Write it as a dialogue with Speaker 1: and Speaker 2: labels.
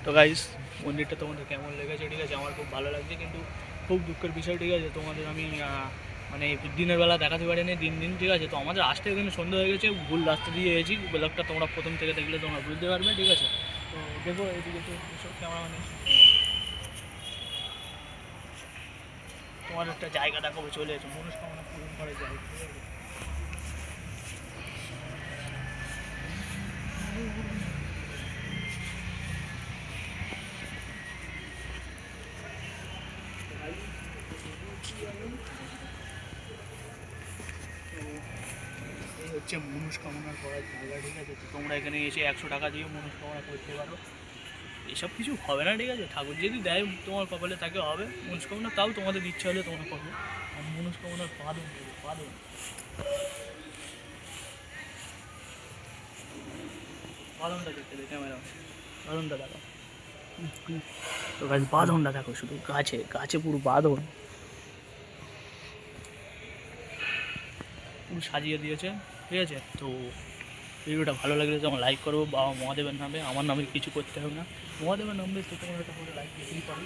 Speaker 1: তো গাইস, মন্দিরটা তোমাদের কেমন লেগেছে? ঠিক আছে, আমার খুব ভালো লাগছে, কিন্তু খুব দুঃখের বিষয়, ঠিক আছে, তোমাদের আমি মানে দিনের বেলা দেখাতে পারিনি দিন, ঠিক আছে। তো আমাদের আসতে এখানে সন্ধ্যা হয়ে গেছে, ভুল রাস্তা দিয়ে এসেছি। ব্লগটা তোমরা প্রথম থেকে দেখলে তোমরা বুঝতে পারবে, ঠিক আছে। তো দেখো এদিকে তো সব ক্যামেরা নেই, তোমার একটা জায়গা দেখাবো, চলে এসো, মনস্কামনা পূরণ করার জায়গা, ঠিক আছে। এই হচ্ছে মনস্কামনা করার জায়গা, ঠিক আছে। তো তোমরা এখানে এসে 100 টাকা দিয়ে মনস্কামনা করতে পারো। এসব কিছু হবে না, ঠিক আছে, ঠাকুর যদি দেয় তোমার কপালে তাকে হবে মনস্কামনা, তাও তোমাদের ইচ্ছা হলে তোমরা করবে। আর মনস্কামনার পালন করবে, পালন বাঁধনটা দেখতে দে ক্যামেরা, বাঁধনটা দেখো। তো গাছ বাঁধনটা দেখো, শুধু গাছে গাছে পুরো বাঁধন, পুরো সাজিয়ে দিয়েছে, ঠিক আছে। তো ভিডিওটা ভালো লাগলে তোমার লাইক করবো, বাবা মহাদেবের নামে, আমার নামে কিছু করতে হবে না, মহাদেবের নামে তো তোমরা একটা করে লাইক দিতেই পারো।